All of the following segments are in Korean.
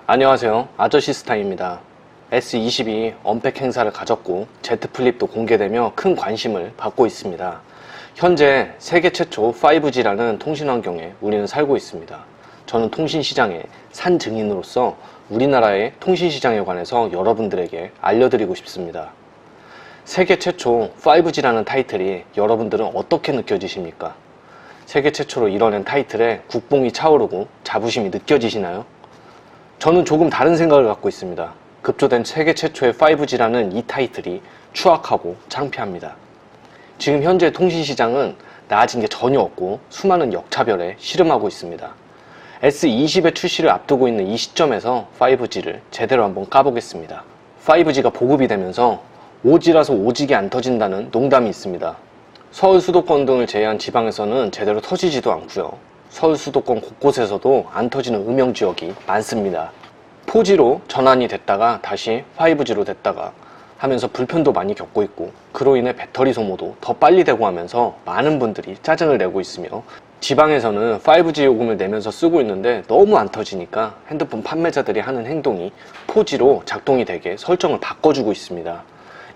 안녕하세요, 아저씨스타입니다. S22 언팩 행사를 가졌고 Z 플립도 공개되며 큰 관심을 받고 있습니다. 현재 세계 최초 5G라는 통신 환경에 우리는 살고 있습니다. 저는 통신시장의 산 증인으로서 우리나라의 통신시장에 관해서 여러분들에게 알려드리고 싶습니다. 세계 최초 5G라는 타이틀이 여러분들은 어떻게 느껴지십니까? 세계 최초로 이뤄낸 타이틀에 국뽕이 차오르고 자부심이 느껴지시나요? 저는 조금 다른 생각을 갖고 있습니다. 급조된 세계 최초의 5G라는 이 타이틀이 추악하고 창피합니다. 지금 현재 통신시장은 나아진 게 전혀 없고 수많은 역차별에 씨름하고 있습니다. S20의 출시를 앞두고 있는 이 시점에서 5G를 제대로 한번 까보겠습니다. 5G가 보급이 되면서 5G라서 오지게 안 터진다는 농담이 있습니다. 서울 수도권 등을 제외한 지방에서는 제대로 터지지도 않고요. 서울 수도권 곳곳에서도 안 터지는 음영지역이 많습니다. 4G로 전환이 됐다가 다시 5G로 됐다가 하면서 불편도 많이 겪고 있고, 그로 인해 배터리 소모도 더 빨리 되고 하면서 많은 분들이 짜증을 내고 있으며, 지방에서는 5G 요금을 내면서 쓰고 있는데 너무 안 터지니까 핸드폰 판매자들이 하는 행동이 4G로 작동이 되게 설정을 바꿔주고 있습니다.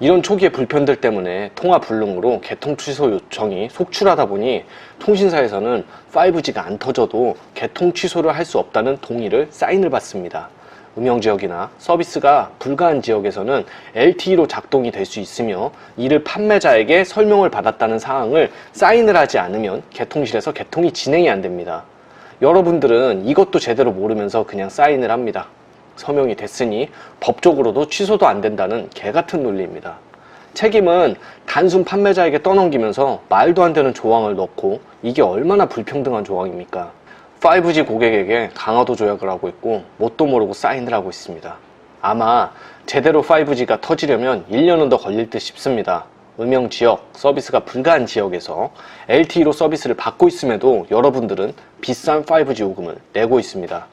이런 초기의 불편들 때문에 통화 불능으로 개통 취소 요청이 속출하다 보니 통신사에서는 5G가 안 터져도 개통 취소를 할 수 없다는 동의를 사인을 받습니다. 음영지역이나 서비스가 불가한 지역에서는 LTE로 작동이 될 수 있으며, 이를 판매자에게 설명을 받았다는 사항을 사인을 하지 않으면 개통실에서 개통이 진행이 안 됩니다. 여러분들은 이것도 제대로 모르면서 그냥 사인을 합니다. 서명이 됐으니 법적으로도 취소도 안 된다는 개같은 논리입니다. 책임은 단순 판매자에게 떠넘기면서 말도 안 되는 조항을 넣고, 이게 얼마나 불평등한 조항입니까? 5G 고객에게 강화도 조약을 하고 있고 뭣도 모르고 사인을 하고 있습니다. 아마 제대로 5G가 터지려면 1년은 더 걸릴 듯 싶습니다. 음영지역, 서비스가 불가한 지역에서 LTE로 서비스를 받고 있음에도 여러분들은 비싼 5G 요금을 내고 있습니다.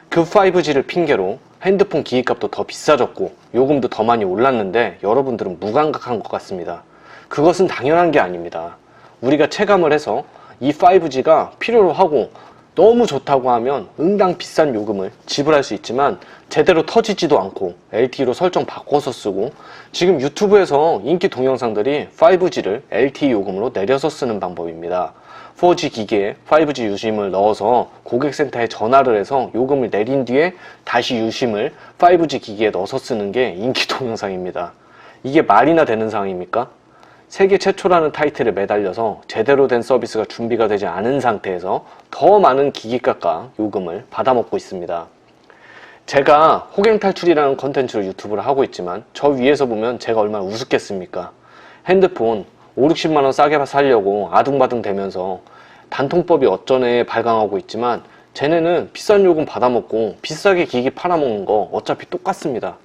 그 5G를 핑계로 핸드폰 기기값도 더 비싸졌고 요금도 더 많이 올랐는데 여러분들은 무감각한 것 같습니다. 그것은 당연한 게 아닙니다. 우리가 체감을 해서 이 5G가 필요로 하고 너무 좋다고 하면 응당 비싼 요금을 지불할 수 있지만, 제대로 터지지도 않고 LTE로 설정 바꿔서 쓰고, 지금 유튜브에서 인기 동영상들이 5G를 LTE 요금으로 내려서 쓰는 방법입니다. 4G 기기에 5G 유심을 넣어서 고객센터에 전화를 해서 요금을 내린 뒤에 다시 유심을 5G 기기에 넣어서 쓰는 게 인기 동영상입니다. 이게 말이나 되는 상황입니까? 세계 최초라는 타이틀에 매달려서 제대로 된 서비스가 준비가 되지 않은 상태에서 더 많은 기기값과 요금을 받아먹고 있습니다. 제가 호갱탈출이라는 컨텐츠로 유튜브를 하고 있지만 저 위에서 보면 제가 얼마나 우습겠습니까? 핸드폰 5, 60만원 싸게 살려고 아둥바둥 대면서 단통법이 어쩌네 발광하고 있지만, 쟤네는 비싼 요금 받아먹고 비싸게 기기 팔아먹는 거 어차피 똑같습니다.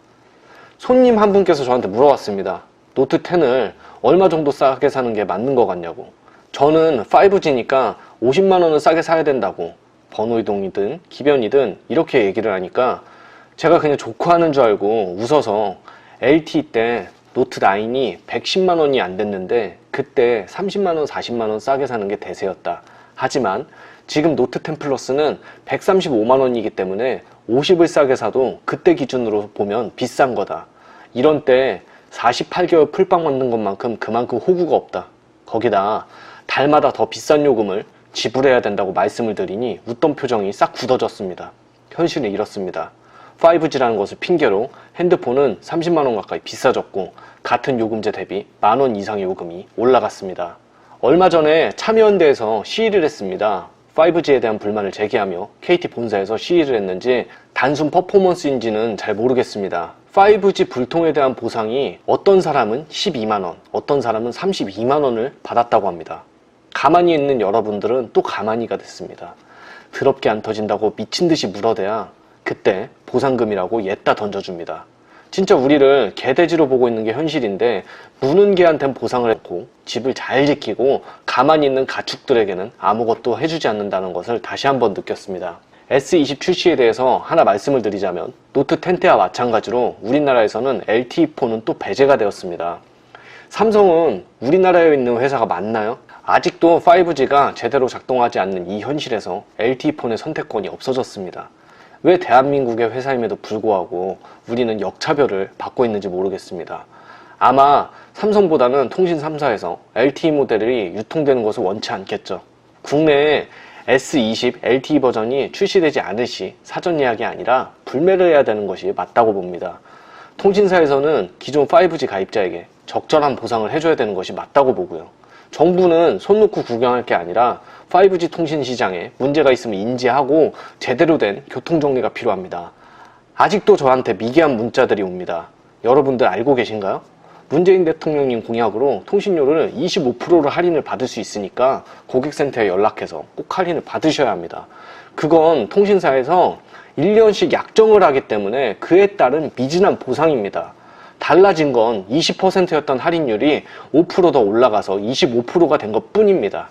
손님 한 분께서 저한테 물어봤습니다. 노트 10을 얼마 정도 싸게 사는 게 맞는 것 같냐고. 저는 5G니까 50만원은 싸게 사야 된다고, 번호이동이든 기변이든 이렇게 얘기를 하니까 제가 그냥 조크하는 줄 알고 웃어서, LTE 때 노트 9이 110만원이 안 됐는데 그때 30만원 40만원 싸게 사는 게 대세였다. 하지만 지금 노트 10 플러스는 135만원이기 때문에 50을 싸게 사도 그때 기준으로 보면 비싼 거다. 이런 때 48개월 풀빵 맞는 것만큼 그만큼 호구가 없다. 거기다 달마다 더 비싼 요금을 지불해야 된다고 말씀을 드리니 웃던 표정이 싹 굳어졌습니다. 현실은 이렇습니다. 5G라는 것을 핑계로 핸드폰은 30만원 가까이 비싸졌고 같은 요금제 대비 만원 이상의 요금이 올라갔습니다. 얼마 전에 참여연대에서 시위를 했습니다. 5G에 대한 불만을 제기하며 KT 본사에서 시위를 했는지 단순 퍼포먼스인지는 잘 모르겠습니다. 5G 불통에 대한 보상이 어떤 사람은 12만원, 어떤 사람은 32만원을 받았다고 합니다. 가만히 있는 여러분들은 또 가만히가 됐습니다. 더럽게 안 터진다고 미친듯이 물어대야 그때 보상금이라고 옛다 던져줍니다. 진짜 우리를 개돼지로 보고 있는 게 현실인데, 무는 개한텐 보상을 했고 집을 잘 지키고 가만히 있는 가축들에게는 아무것도 해주지 않는다는 것을 다시 한번 느꼈습니다. S20 출시에 대해서 하나 말씀을 드리자면, 노트 10 때와 마찬가지로 우리나라에서는 LTE폰은 또 배제가 되었습니다. 삼성은 우리나라에 있는 회사가 맞나요? 아직도 5G가 제대로 작동하지 않는 이 현실에서 LTE폰의 선택권이 없어졌습니다. 왜 대한민국의 회사임에도 불구하고 우리는 역차별을 받고 있는지 모르겠습니다. 아마 삼성보다는 통신 3사에서 LTE 모델이 유통되는 것을 원치 않겠죠. 국내에 S20 LTE 버전이 출시되지 않을 시 사전 예약이 아니라 불매를 해야 되는 것이 맞다고 봅니다. 통신사에서는 기존 5G 가입자에게 적절한 보상을 해줘야 되는 것이 맞다고 보고요. 정부는 손 놓고 구경할 게 아니라 5G 통신 시장에 문제가 있으면 인지하고 제대로 된 교통정리가 필요합니다. 아직도 저한테 미개한 문자들이 옵니다. 여러분들 알고 계신가요? 문재인 대통령님 공약으로 통신료를 25%를 할인을 받을 수 있으니까 고객센터에 연락해서 꼭 할인을 받으셔야 합니다. 그건 통신사에서 1년씩 약정을 하기 때문에 그에 따른 미진한 보상입니다. 달라진 건 20%였던 할인율이 5% 더 올라가서 25%가 된 것 뿐입니다.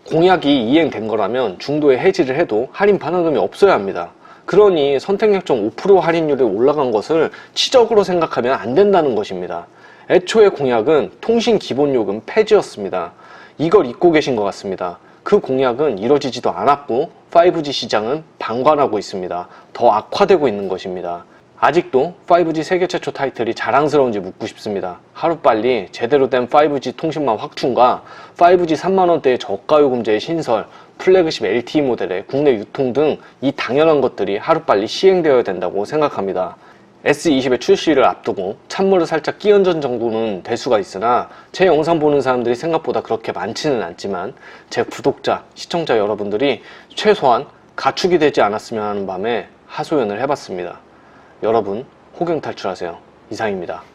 공약이 이행된 거라면 중도에 해지를 해도 할인 반환금이 없어야 합니다. 그러니 선택약정 5% 할인율이 올라간 것을 치적으로 생각하면 안 된다는 것입니다. 애초에 공약은 통신기본요금 폐지였습니다. 이걸 잊고 계신 것 같습니다. 그 공약은 이뤄지지도 않았고 5G 시장은 방관하고 있습니다. 더 악화되고 있는 것입니다. 아직도 5G 세계 최초 타이틀이 자랑스러운지 묻고 싶습니다. 하루빨리 제대로 된 5G 통신망 확충과 5G 3만원대의 저가요금제의 신설, 플래그십 LTE 모델의 국내 유통 등 이 당연한 것들이 하루빨리 시행되어야 된다고 생각합니다. S20의 출시를 앞두고 찬물을 살짝 끼얹은 정도는 될 수가 있으나 제 영상 보는 사람들이 생각보다 그렇게 많지는 않지만 제 구독자, 시청자 여러분들이 최소한 가축이 되지 않았으면 하는 밤에 하소연을 해봤습니다. 여러분, 호갱 탈출하세요. 이상입니다.